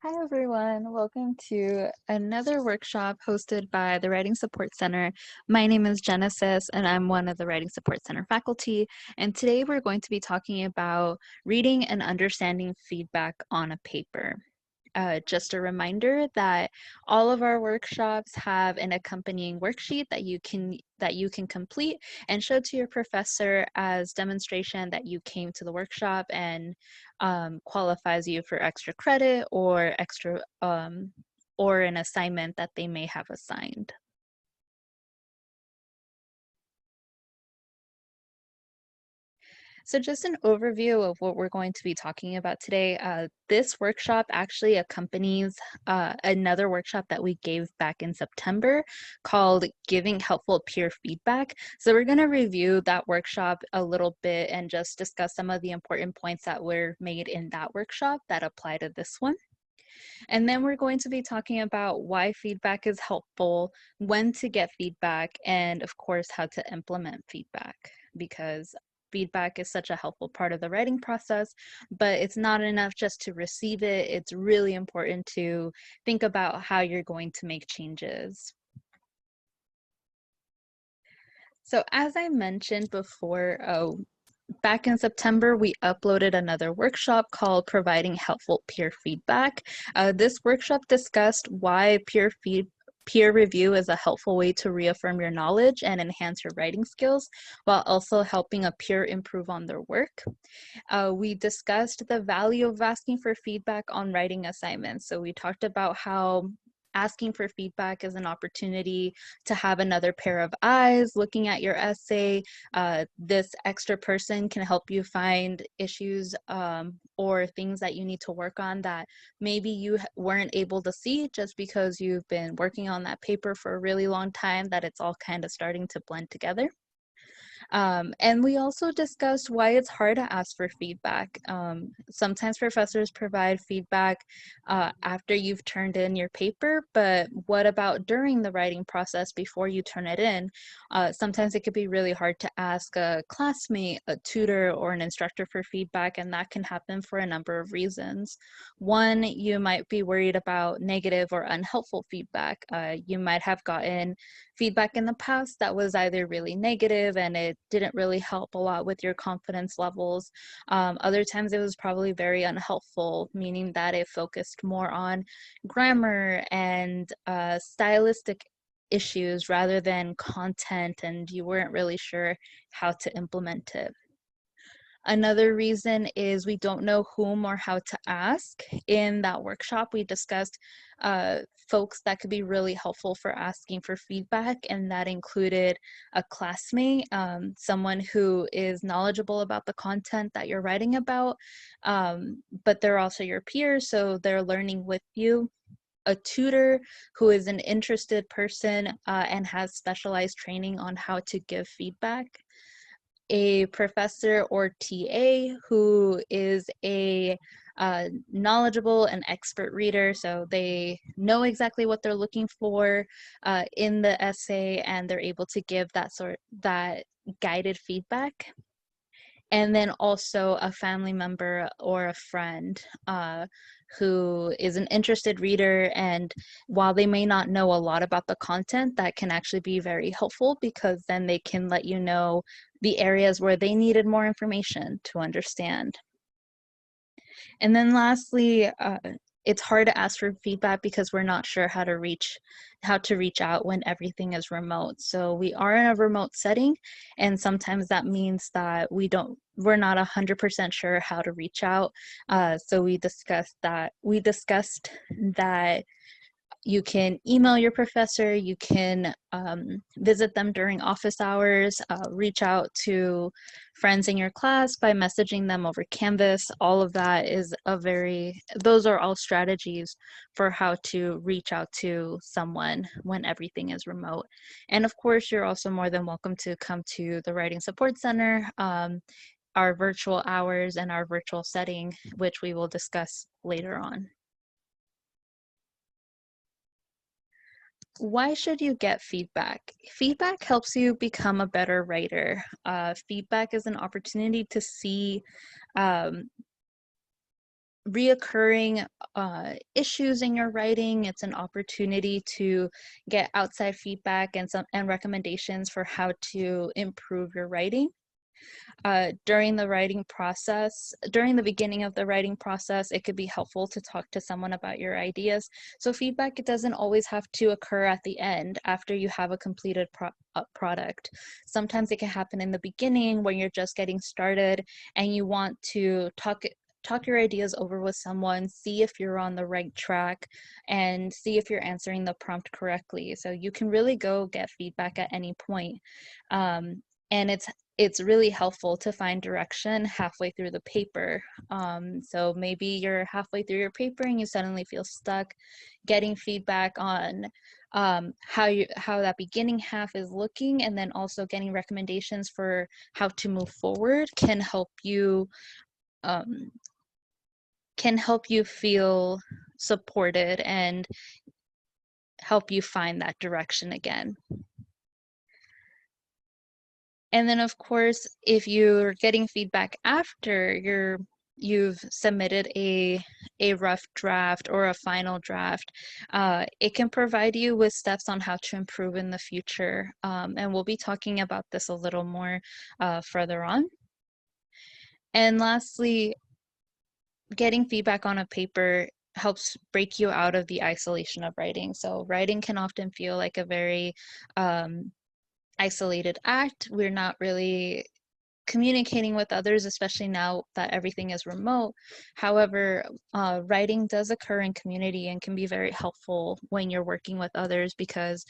Hi everyone, welcome to another workshop hosted by the Writing Support Center. My name is Genesis and I'm one of the Writing Support Center faculty, and today we're going to be talking about reading and understanding feedback on a paper. Just a reminder that all of our workshops have an accompanying worksheet that you can complete and show to your professor as demonstration that you came to the workshop and qualifies you for extra credit or extra or an assignment that they may have assigned. So just an overview of what we're going to be talking about today. This workshop actually accompanies another workshop that we gave back in September called Giving Helpful Peer Feedback. So we're going to review that workshop a little bit and just discuss some of the important points that were made in that workshop that apply to this one. And then we're going to be talking about why feedback is helpful, when to get feedback, and of course, how to implement feedback, because feedback is such a helpful part of the writing process, but it's not enough just to receive it. It's really important to think about how you're going to make changes. So as I mentioned before, back in September, we uploaded another workshop called Providing Helpful Peer Feedback. This workshop discussed why peer review is a helpful way to reaffirm your knowledge and enhance your writing skills, while also helping a peer improve on their work. We discussed the value of asking for feedback on writing assignments. So we talked about how asking for feedback is an opportunity to have another pair of eyes looking at your essay. This extra person can help you find issues or things that you need to work on that maybe you weren't able to see just because you've been working on that paper for a really long time, that it's all kind of starting to blend together. And we also discussed why it's hard to ask for feedback. Sometimes professors provide feedback after you've turned in your paper, but what about during the writing process before you turn it in? Sometimes it could be really hard to ask a classmate, a tutor, or an instructor for feedback, and that can happen for a number of reasons. One, you might be worried about negative or unhelpful feedback. You might have gotten feedback in the past that was either really negative and it didn't really help a lot with your confidence levels. Other times it was probably very unhelpful, meaning that it focused more on grammar and stylistic issues rather than content, and you weren't really sure how to implement it. Another reason is we don't know whom or how to ask. In that workshop, we discussed folks that could be really helpful for asking for feedback, and that included a classmate, someone who is knowledgeable about the content that you're writing about, but they're also your peers, so they're learning with you. A tutor who is an interested person and has specialized training on how to give feedback. A professor or TA who is a knowledgeable and expert reader, so they know exactly what they're looking for in the essay, and they're able to give that guided feedback. And then also a family member or a friend who is an interested reader, and while they may not know a lot about the content, that can actually be very helpful because then they can let you know the areas where they needed more information to understand. And then lastly, it's hard to ask for feedback because we're not sure how to reach out when everything is remote. So we are in a remote setting, and sometimes that means that we're not 100% sure how to reach out. So we discussed that you can email your professor, you can visit them during office hours, reach out to friends in your class by messaging them over Canvas. All of that is those are all strategies for how to reach out to someone when everything is remote. And of course, you're also more than welcome to come to the Writing Support Center, our virtual hours and our virtual setting, which we will discuss later on. Why should you get feedback? Feedback helps you become a better writer. Feedback is an opportunity to see reoccurring issues in your writing. It's an opportunity to get outside feedback and recommendations for how to improve your writing. During the beginning of the writing process, it could be helpful to talk to someone about your ideas. So feedback, it doesn't always have to occur at the end after you have a completed product. Sometimes it can happen in the beginning when you're just getting started and you want to talk your ideas over with someone, see if you're on the right track, and see if you're answering the prompt correctly. So you can really go get feedback at any point. And it's really helpful to find direction halfway through the paper. So maybe you're halfway through your paper and you suddenly feel stuck. Getting feedback on how that beginning half is looking, and then also getting recommendations for how to move forward can help you feel supported and help you find that direction again. And then, of course, if you're getting feedback after you've submitted a rough draft or a final draft, it can provide you with steps on how to improve in the future. And we'll be talking about this a little more further on. And lastly, getting feedback on a paper helps break you out of the isolation of writing. So writing can often feel like a very isolated act. We're not really communicating with others, especially now that everything is remote. However, writing does occur in community and can be very helpful when you're working with others, because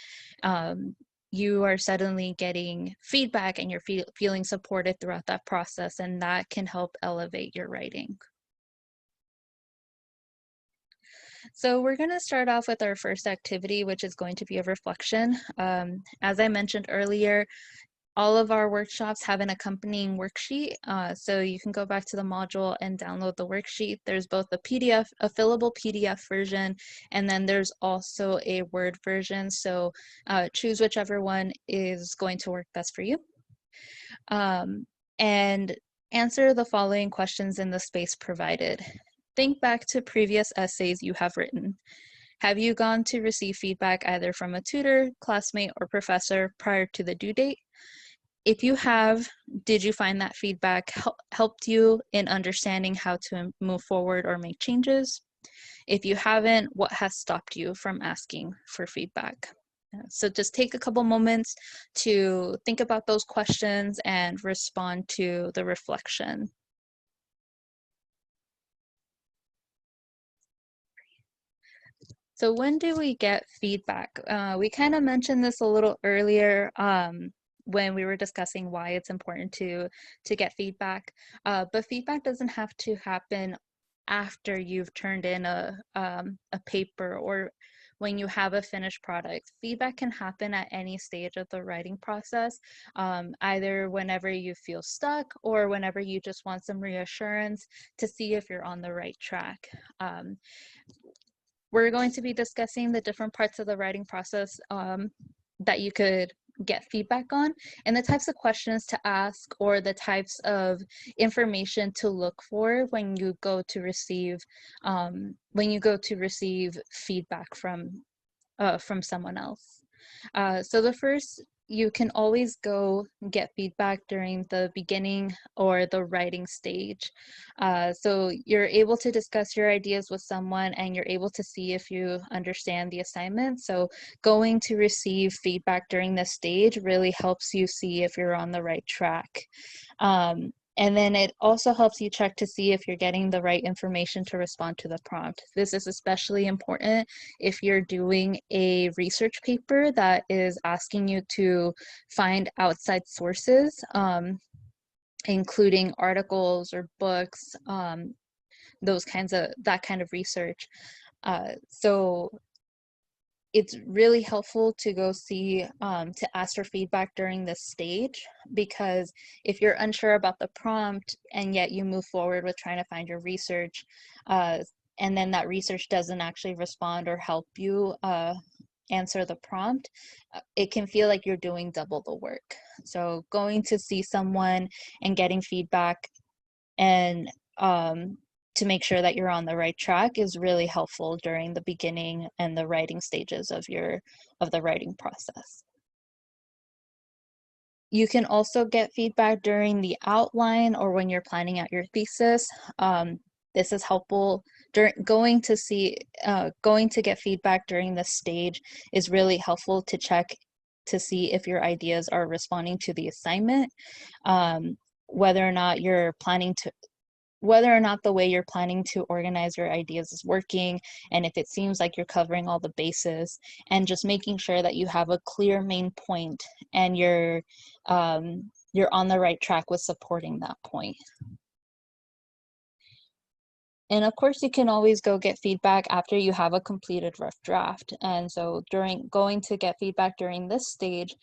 you are suddenly getting feedback and you're feeling supported throughout that process, and that can help elevate your writing. So we're going to start off with our first activity, which is going to be a reflection. As I mentioned earlier, all of our workshops have an accompanying worksheet, so you can go back to the module and download the worksheet. There's both a fillable PDF version, and then there's also a Word version, so choose whichever one is going to work best for you. And answer the following questions in the space provided. Think back to previous essays you have written. Have you gone to receive feedback either from a tutor, classmate, or professor prior to the due date? If you have, did you find that feedback helped you in understanding how to move forward or make changes? If you haven't, what has stopped you from asking for feedback? So just take a couple moments to think about those questions and respond to the reflection. So when do we get feedback? We kind of mentioned this a little earlier when we were discussing why it's important to get feedback, but feedback doesn't have to happen after you've turned in a paper or when you have a finished product. Feedback can happen at any stage of the writing process, either whenever you feel stuck or whenever you just want some reassurance to see if you're on the right track. We're going to be discussing the different parts of the writing process that you could get feedback on, and the types of questions to ask or the types of information to look for when you go to receive feedback from someone else. So the first, you can always go get feedback during the beginning or the writing stage. So you're able to discuss your ideas with someone and you're able to see if you understand the assignment. So going to receive feedback during this stage really helps you see if you're on the right track. And then it also helps you check to see if you're getting the right information to respond to the prompt. This is especially important if you're doing a research paper that is asking you to find outside sources, including articles or books, that kind of research. So it's really helpful to go see, to ask for feedback during this stage, because if you're unsure about the prompt and yet you move forward with trying to find your research, and then that research doesn't actually respond or help you answer the prompt, it can feel like you're doing double the work. So going to see someone and getting feedback and to make sure that you're on the right track is really helpful during the beginning and the writing stages of the writing process. You can also get feedback during the outline or when you're planning out your thesis. This is helpful during going to get feedback during this stage is really helpful to check to see if your ideas are responding to the assignment, whether or not the way you're planning to organize your ideas is working, and if it seems like you're covering all the bases, and just making sure that you have a clear main point and you're on the right track with supporting that point. And of course, you can always go get feedback after you have a completed rough draft. And so going to get feedback during this stage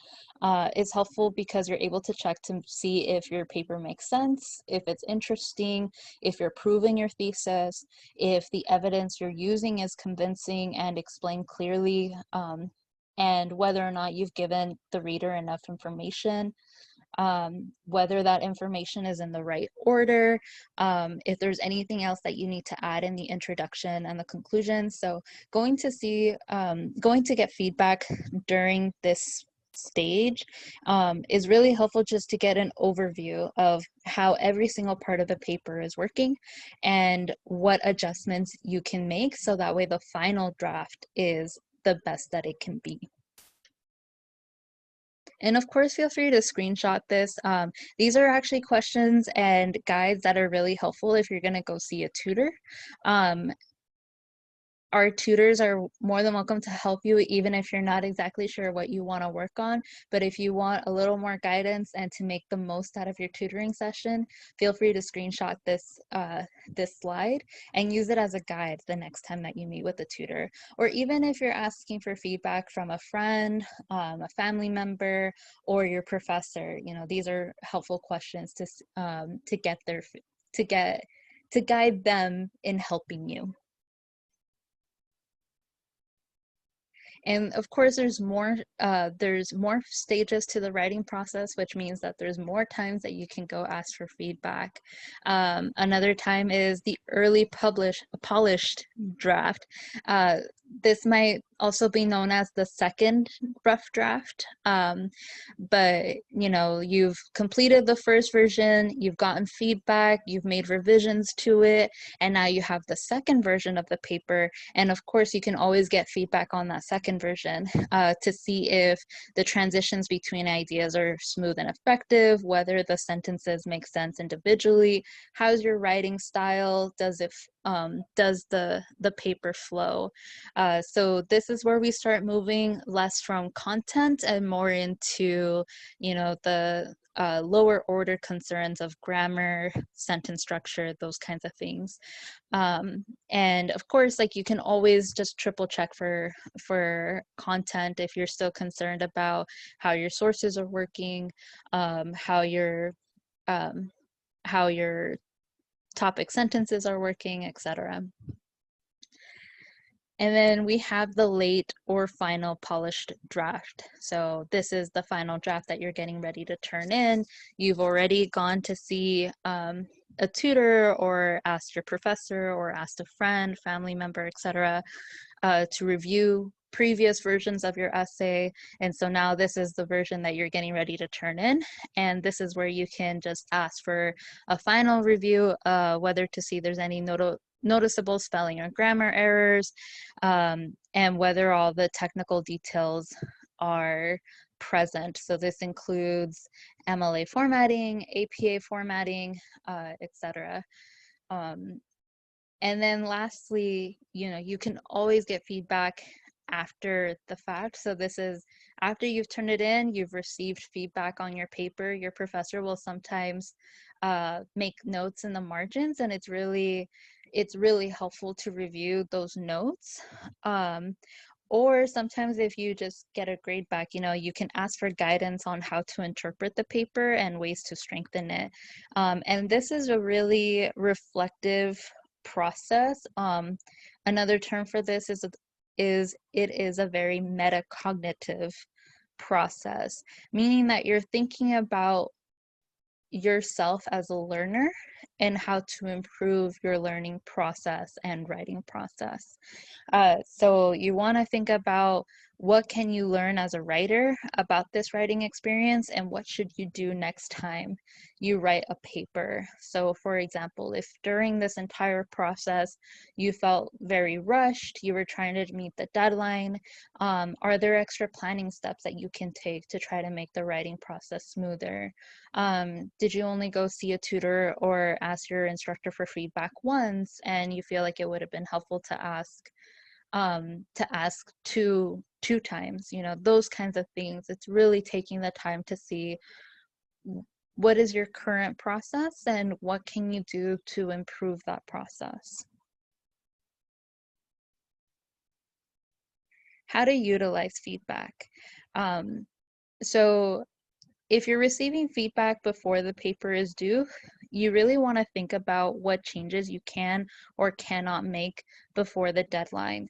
is helpful because you're able to check to see if your paper makes sense, if it's interesting, if you're proving your thesis, if the evidence you're using is convincing and explained clearly, and whether or not you've given the reader enough information. Whether that information is in the right order, if there's anything else that you need to add in the introduction and the conclusion. So going to get feedback during this stage is really helpful just to get an overview of how every single part of the paper is working and what adjustments you can make so that way the final draft is the best that it can be. And of course, feel free to screenshot this. These are actually questions and guides that are really helpful if you're going to go see a tutor. Our tutors are more than welcome to help you, even if you're not exactly sure what you want to work on. But if you want a little more guidance and to make the most out of your tutoring session, feel free to screenshot this slide and use it as a guide the next time that you meet with a tutor. Or even if you're asking for feedback from a friend, a family member, or your professor, these are helpful questions to guide them in helping you. And of course, there's more stages to the writing process, which means that there's more times that you can go ask for feedback. Another time is the early polished draft. This might also be known as the second rough draft, but you've completed the first version, you've gotten feedback, you've made revisions to it, and now you have the second version of the paper. And of course, you can always get feedback on that second version to see if the transitions between ideas are smooth and effective, whether the sentences make sense individually, how's your writing style, does the paper flow. So this is where we start moving less from content and more into the lower order concerns of grammar, sentence structure, those kinds of things. And of course, like, you can always just triple check for content if you're still concerned about how your sources are working, how your topic sentences are working, etc. And then we have the late or final polished draft. So this is the final draft that you're getting ready to turn in. You've already gone to see a tutor or asked your professor or asked a friend, family member, etc. To review previous versions of your essay. And so now this is the version that you're getting ready to turn in. And this is where you can just ask for a final review, whether to see there's any noticeable spelling or grammar errors, and whether all the technical details are present. So this includes MLA formatting, APA formatting, etc. And then lastly, you can always get feedback after the fact. So this is after you've turned it in, you've received feedback on your paper. Your professor will sometimes make notes in the margins, and it's really helpful to review those notes. Or sometimes if you just get a grade back, you can ask for guidance on how to interpret the paper and ways to strengthen it. And this is a really reflective process. Another term for this is it is a very metacognitive process, meaning that you're thinking about yourself as a learner and how to improve your learning process and writing process. So you want to think about what can you learn as a writer about this writing experience, and what should you do next time you write a paper. So for example, if during this entire process you felt very rushed, you were trying to meet the deadline, are there extra planning steps that you can take to try to make the writing process smoother? Did you only go see a tutor or ask your instructor for feedback once and you feel like it would have been helpful to ask two times, those kinds of things. It's really taking the time to see what is your current process and what can you do to improve that process. How to utilize feedback. So if you're receiving feedback before the paper is due, you really want to think about what changes you can or cannot make before the deadline.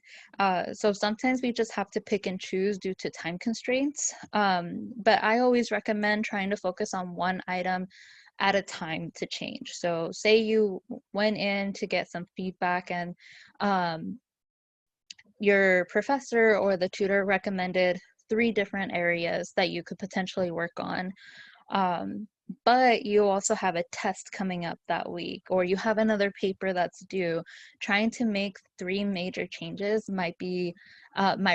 So sometimes we just have to pick and choose due to time constraints, but I always recommend trying to focus on one item at a time to change. So say you went in to get some feedback and your professor or the tutor recommended 3 different areas that you could potentially work on. But you also have a test coming up that week, or you have another paper that's due. Trying to make 3 major changes might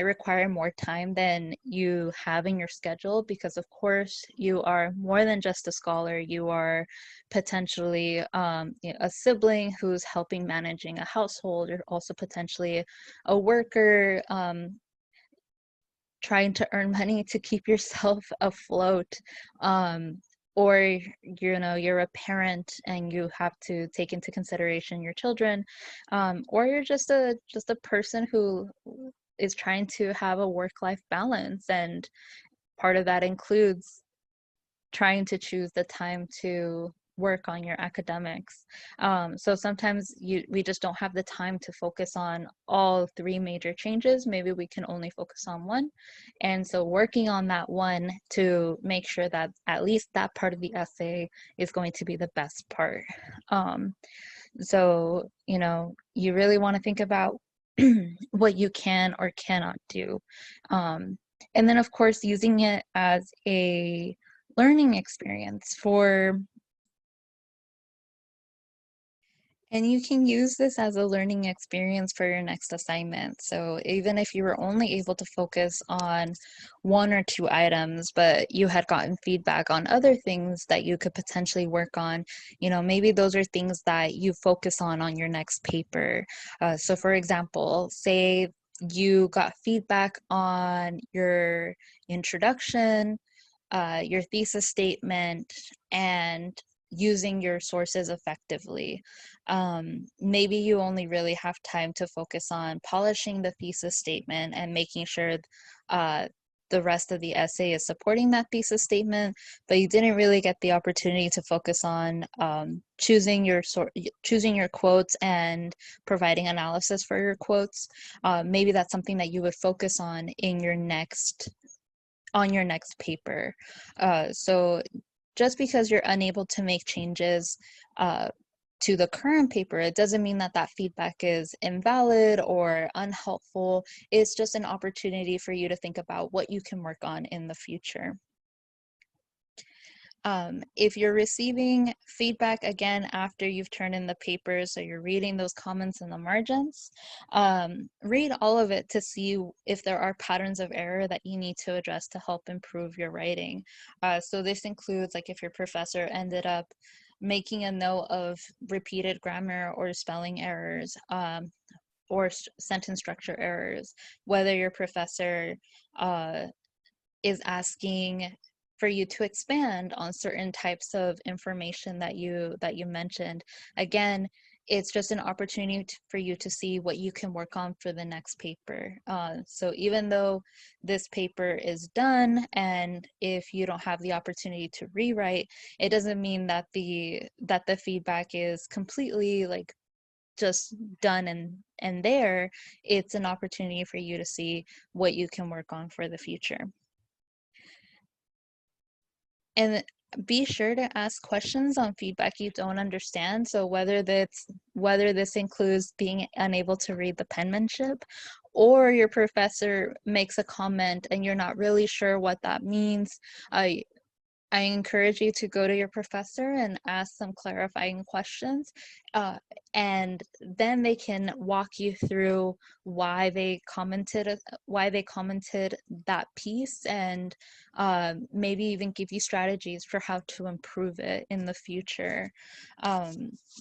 require more time than you have in your schedule, because of course you are more than just a scholar. You are potentially a sibling who's helping managing a household. You're also potentially a worker, trying to earn money to keep yourself afloat, or you're a parent and you have to take into consideration your children, or you're just a person who is trying to have a work-life balance, and part of that includes trying to choose the time to work on your academics. So sometimes we just don't have the time to focus on all 3 major changes. Maybe we can only focus on one. And so working on that one to make sure that at least that part of the essay is going to be the best part. So, you really want to think about what you can or cannot do. And then of course, using it as a learning experience and you can use this as a learning experience for your next assignment. So even if you were only able to focus on 1 or 2 items, but you had gotten feedback on other things that you could potentially work on, maybe those are things that you focus on your next paper. So for example, say you got feedback on your introduction, your thesis statement, and using your sources effectively. Maybe you only really have time to focus on polishing the thesis statement and making sure the rest of the essay is supporting that thesis statement, but you didn't really get the opportunity to focus on choosing your quotes and providing analysis for your quotes. Maybe that's something that you would focus on in your next paper. So just because you're unable to make changes to the current paper, it doesn't mean that that feedback is invalid or unhelpful. It's just an opportunity for you to think about what you can work on in the future. If you're receiving feedback again after you've turned in the papers, so you're reading those comments in the margins, read all of it to see if there are patterns of error that you need to address to help improve your writing. So this includes, like, if your professor ended up making a note of repeated grammar or spelling errors, or sentence structure errors, whether your professor is asking for you to expand on certain types of information that you mentioned. Again, it's just an opportunity for you to see what you can work on for the next paper. So even though this paper is done, and if you don't have the opportunity to rewrite, it doesn't mean that the feedback is completely like just done and there. It's an opportunity for you to see what you can work on for the future. And Be sure to ask questions on feedback you don't understand. So whether this includes being unable to read the penmanship, or your professor makes a comment and you're not really sure what that means, I encourage you to go to your professor and ask some clarifying questions, and then they can walk you through why they commented that piece, and maybe even give you strategies for how to improve it in the future.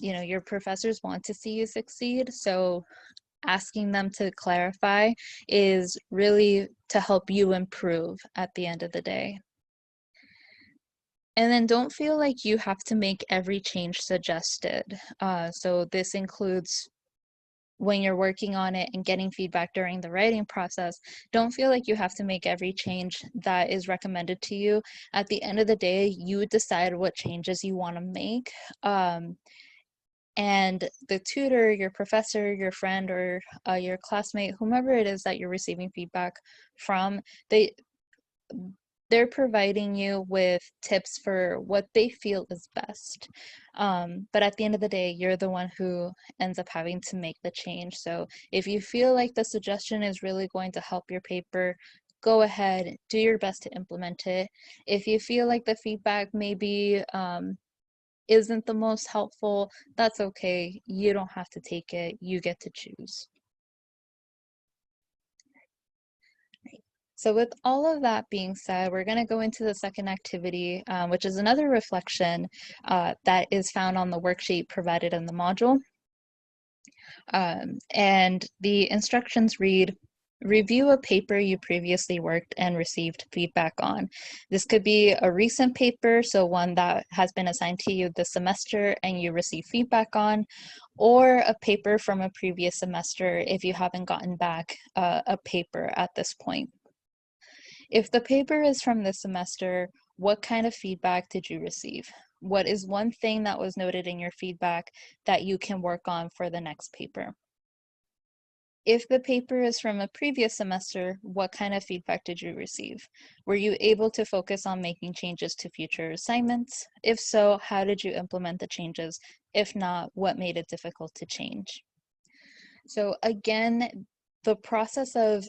Your professors want to see you succeed, so asking them to clarify is really to help you improve at the end of the day. And then don't feel like you have to make every change suggested. So this includes when you're working on it and getting feedback during the writing process. Don't feel like you have to make every change that is recommended to you. At the end of the day, you decide what changes you want to make. And the tutor, your professor, your friend, or your classmate, whomever it is that you're receiving feedback from, they're providing you with tips for what they feel is best. But at the end of the day, you're the one who ends up having to make the change. So if you feel like the suggestion is really going to help your paper, go ahead, do your best to implement it. If you feel like the feedback maybe isn't the most helpful, that's okay. You don't have to take it. You get to choose. So with all of that being said, we're going to go into the second activity, which is another reflection that is found on the worksheet provided in the module. And the instructions read, review a paper you previously worked and received feedback on. This could be a recent paper, so one that has been assigned to you this semester and you receive feedback on, or a paper from a previous semester if you haven't gotten back a paper at this point. If the paper is from this semester, what kind of feedback did you receive? What is one thing that was noted in your feedback that you can work on for the next paper? If the paper is from a previous semester, what kind of feedback did you receive? Were you able to focus on making changes to future assignments? If so, how did you implement the changes? If not, what made it difficult to change? So again, the process of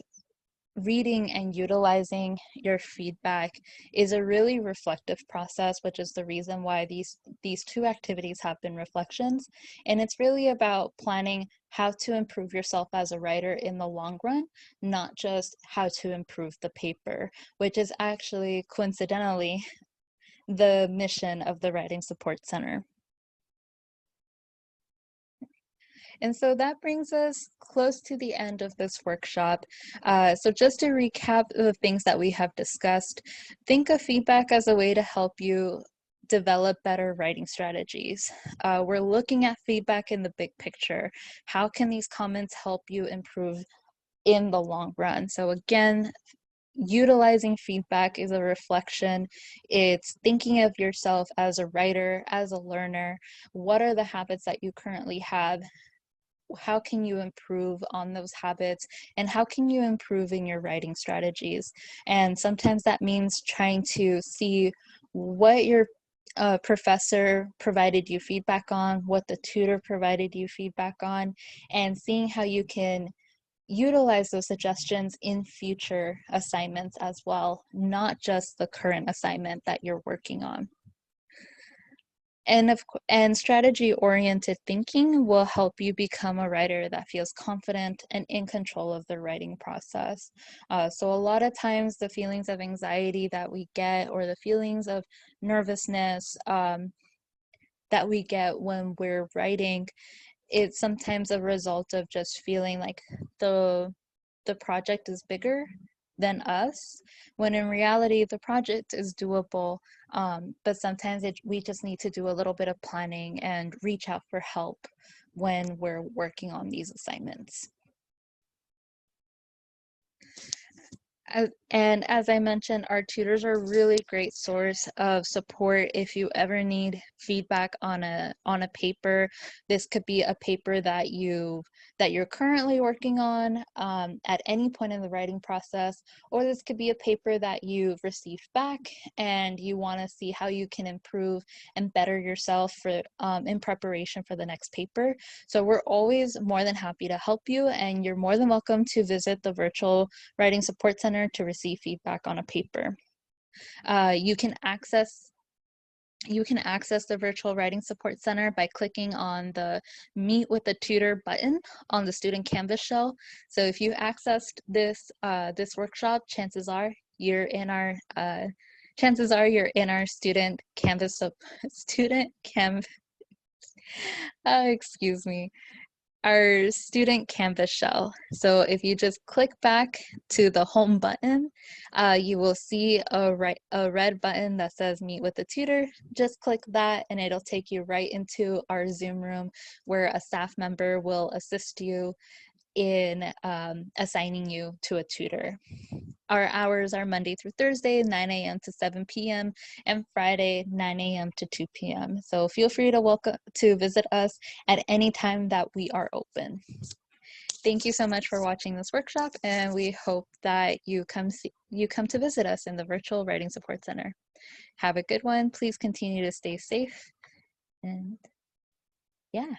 reading and utilizing your feedback is a really reflective process, which is the reason why these two activities have been reflections. And it's really about planning how to improve yourself as a writer in the long run, not just how to improve the paper, which is actually coincidentally the mission of the Writing Support Center. And so that brings us close to the end of this workshop. So just to recap the things that we have discussed, think of feedback as a way to help you develop better writing strategies. We're looking at feedback in the big picture. How can these comments help you improve in the long run? So again, utilizing feedback is a reflection. It's thinking of yourself as a writer, as a learner. What are the habits that you currently have? How can you improve on those habits, and how can you improve in your writing strategies? And sometimes that means trying to see what your professor provided you feedback on, what the tutor provided you feedback on, and seeing how you can utilize those suggestions in future assignments as well, not just the current assignment that you're working on. And strategy-oriented thinking will help you become a writer that feels confident and in control of the writing process. So a lot of times the feelings of anxiety that we get, or the feelings of nervousness that we get when we're writing, it's sometimes a result of just feeling like the project is bigger than us, when in reality the project is doable, but sometimes we just need to do a little bit of planning and reach out for help when we're working on these assignments. And as I mentioned, our tutors are a really great source of support if you ever need feedback on a paper. This could be a paper that you're currently working on at any point in the writing process, or this could be a paper that you've received back and you want to see how you can improve and better yourself for in preparation for the next paper. So we're always more than happy to help you, and you're more than welcome to visit the virtual Writing Support Center to receive feedback on a paper. You can access the Virtual Writing Support Center by clicking on the Meet with a Tutor button on the student Canvas shell. So if you accessed this workshop, chances are you're in our student Canvas excuse me, our student Canvas shell. So if you just click back to the home button, you will see a red button that says Meet with a Tutor. Just click that and it'll take you right into our Zoom room where a staff member will assist you in assigning you to a tutor. Our hours are Monday through Thursday, 9 a.m. to 7 p.m. and Friday, 9 a.m. to 2 p.m. So feel free to visit us at any time that we are open. Thank you so much for watching this workshop, and we hope that you come to visit us in the Virtual Writing Support Center. Have a good one. Please continue to stay safe, and yeah.